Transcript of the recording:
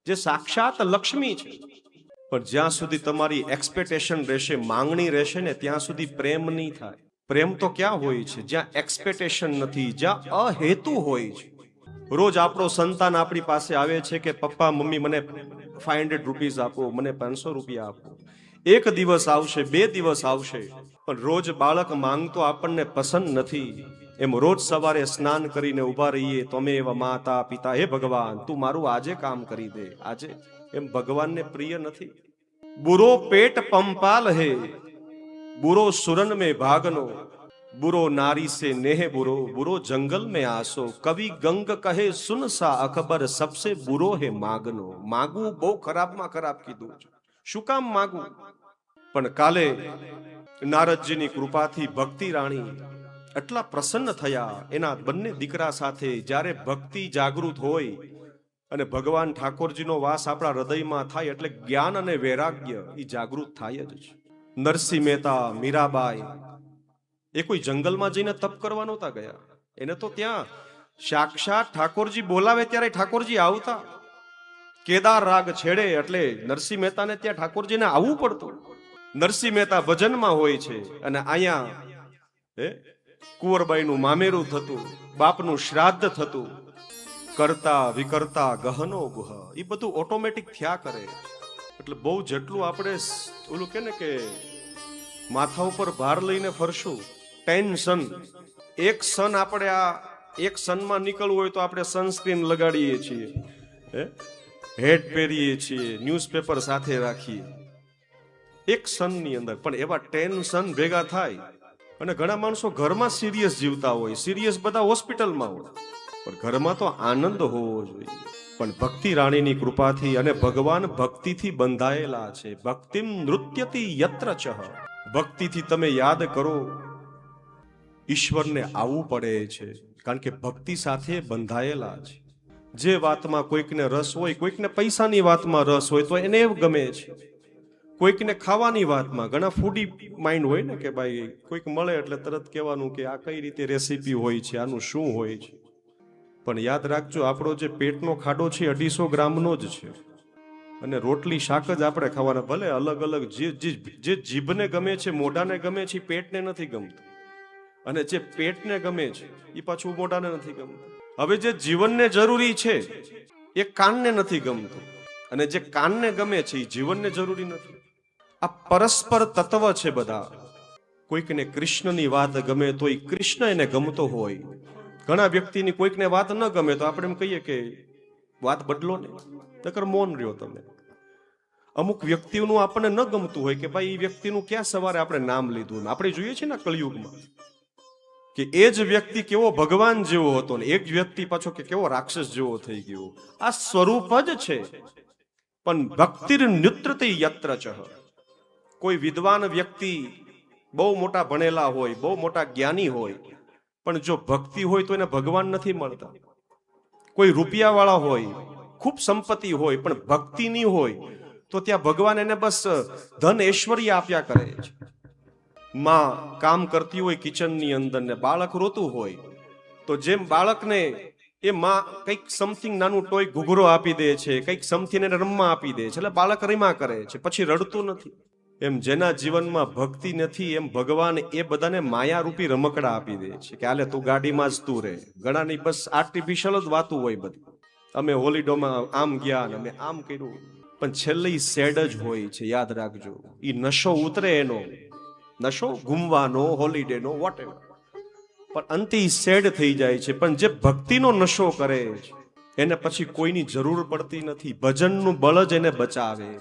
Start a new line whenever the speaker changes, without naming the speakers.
જે સાક્ષાત લક્ષ્મી છે. પણ જ્યાં સુધી તમારી એક્સપેક્ટેશન રહેશે, માંગણી રહેશે ને, ત્યાં સુધી પ્રેમ નહીં થાય. પ્રેમ તો ક્યાં હોય છે? જ્યાં એક્સપેક્ટેશન નથી, જ્યાં અહેતુ હોય છે. રોજ આપણો સંતાન આપણી પાસે આવે છે કે પપ્પા મમ્મી મને 500 રૂપીઝ આપો, મને 500 રૂપિયા આપો. એક દિવસ આવશે, 2 દિવસ આવશે, પણ રોજ બાળક માંગતો આપણને પસંદ નથી. એમ રોજ સવારે સ્નાન કરીને ઉભા રહીએ તો અમે એવા માતા પિતા, હે ભગવાન તું મારું આજે કામ કરી દે, આજે. એમ ભગવાનને પ્રિય નથી. બુરો પેટ પંપાલ હે, बुरो सुरन में भागनो, बुरो नारी से नेह बुरो, बुरो जंगल में आसो. कवि गंग कहे सुन सा अकबर, सबसे बुरो है मागनो. मागવું બહુ ખરાબમાં ખરાબ કીધું છે. શું કામ માગવું? પણ કાલે નારદજીની કૃપાથી ભક્તિ રાણી એટલા પ્રસન્ન થયા એના બંને દીકરા સાથે. જ્યારે ભક્તિ જાગૃત હોય અને ભગવાન ઠાકોરજીનો વાસ આપણા હૃદયમાં થાય એટલે જ્ઞાન અને વૈરાગ્ય એ જાગૃત થાય જ છે. નરસિંહ મહેતા, મીરાબાઈ એ કોઈ જંગલમાં જઈને તપ કરવા નહોતા ગયા. એને તો ત્યાં સાક્ષાત ઠાકોરજી બોલાવે ત્યારે ઠાકોરજી આવતા. કેદાર રાગ છેડે એટલે નરસિંહ મહેતાને ત્યાં ઠાકોરજીને આવવું પડતું. નરસિંહ મહેતા ભજનમાં હોય છે અને અહીંયા કુંવરબાઈનું મામેરું થતું, બાપનું શ્રાદ્ધ થતું. કરતા વિકર્તા ગહનો ગુહ, એ બધું ઓટોમેટિક થયા કરે. એટલે બહુ જેટલું આપણે ઓલું કે ને કે માથા ઉપર ભાર લઈને ફરશું, ટેન્શન, એક સન આપણે આ એક સનમાં નીકળવું હોય તો આપણે સનસ્ક્રીન લગાડીએ છીએ, હેડ પહેરીએ છીએ, ન્યૂઝપેપર સાથે રાખીએ એક સનની અંદર. પણ એવા ટેન્શન ભેગા થાય અને ઘણા માણસો ઘરમાં સિરિયસ જીવતા હોય, સિરિયસ બધા હોસ્પિટલમાં હોય, પણ ઘરમાં તો આનંદ હોવો જોઈએ. પણ ભક્તિ રાણીની કૃપાથી અને ભગવાન ભક્તિથી બંધાયેલા છે. ભક્તિમ નૃત્યતિ યત્ર ચહ, ભક્તિથી તમે યાદ કરો ઈશ્વરને આવવું પડે છે, કારણ કે ભક્તિ સાથે બંધાયેલા છે. જે વાતમાં કોઈકને રસ હોય, કોઈકને પૈસાની વાતમાં રસ હોય તો એને એવું ગમે છે, કોઈકને ખાવાની વાતમાં, ઘણા ફૂડી માઇન્ડ હોય ને કે ભાઈ કોઈક મળે એટલે તરત કહેવાનું કે આ કઈ રીતે રેસીપી હોય છે, આનું શું હોય છે. પણ યાદ રાખજો, આપણો જે પેટનો ખાડો છે 250 ગ્રામનો જ છે અને રોટલી શાક જ આપણે ખાવાના. ભલે અલગ અલગ જે જીભને ગમે છે, મોઢાને ગમે છે, પેટને નથી ગમતું, અને જે પેટને ગમે છે એ પાછું મોઢાને નથી ગમતું. હવે જે જીવનને જરૂરી છે એ કાનને નથી ગમતું, અને જે કાનને ગમે છે એ જીવનને જરૂરી નથી. આ પરસ્પર તત્વ છે બધા. કોઈકને કૃષ્ણની વાત ગમે તો એ કૃષ્ણ એને ગમતો હોય. ઘણા વ્યક્તિની કોઈકને વાત ન ગમે તો આપણે એમ કહીએ કે વાત બદલો ને, નકર મૌન રહ્યો તમે. અમુક વ્યક્તિઓનું આપણને ન ગમતું હોય કે ભાઈ એ વ્યક્તિનું ક્યાં સવારે આપણે નામ લીધું. આપણે જોઈએ છીએ ને કળિયુગમાં કે એ જ વ્યક્તિ કેવો ભગવાન જેવો હતો ને એક વ્યક્તિ પાછો કે કેવો રાક્ષસ જેવો થઈ ગયો. આ સ્વરૂપ જ છે. પણ ભક્તિર નૃત્યતિ યત્ર ચહ, કોઈ વિદ્વાન વ્યક્તિ બહુ મોટા ભણેલા હોય, બહુ મોટા જ્ઞાની હોય, પણ જો ભક્તિ હોય તો એને ભગવાન નથી મળતા. કોઈ રૂપિયાવાળા હોય, ખૂબ સંપત્તિ હોય, પણ ભક્તિ નહીં હોય તો ત્યાં ભગવાન એને બસ ધન ઐશ્વર્ય આપ્યા કરે છે. માં કામ કરતી હોય કિચનની અંદર ને બાળક રોતું હોય તો જેમ બાળકને એ માં કંઈક સમથિંગ નાનું ટોય ઘૂઘરો આપી દે છે, કંઈક સમથિંગ એને રમવા આપી દે છે, એટલે બાળક રમ્યા કરે છે, પછી રડતું નથી. એમ જેના જીવનમાં ભક્તિ નથી એમ ભગવાન એ બધાને માયારૂપી રમકડા આપી દે છે કે હાલે તું ગાડીમાં જ તું રહે. ઘણાની બસ આર્ટિફિશિયલ જ વાતું હોય બધી. અમે હોલિડેમાં આમ ગયા ને અમે આમ કર્યું, પણ છેલ્લે સેડ જ હોય છે. યાદ રાખજો, એ નશો ઉતરે એનો, નશો ઘૂમવાનો, હોલિડેનો, વોટેવર, પણ અંતે સેડ થઈ જાય છે. પણ જે ભક્તિનો નશો કરે છે એને પછી કોઈની જરૂર પડતી નથી. ભજનનું બળ જ એને બચાવે.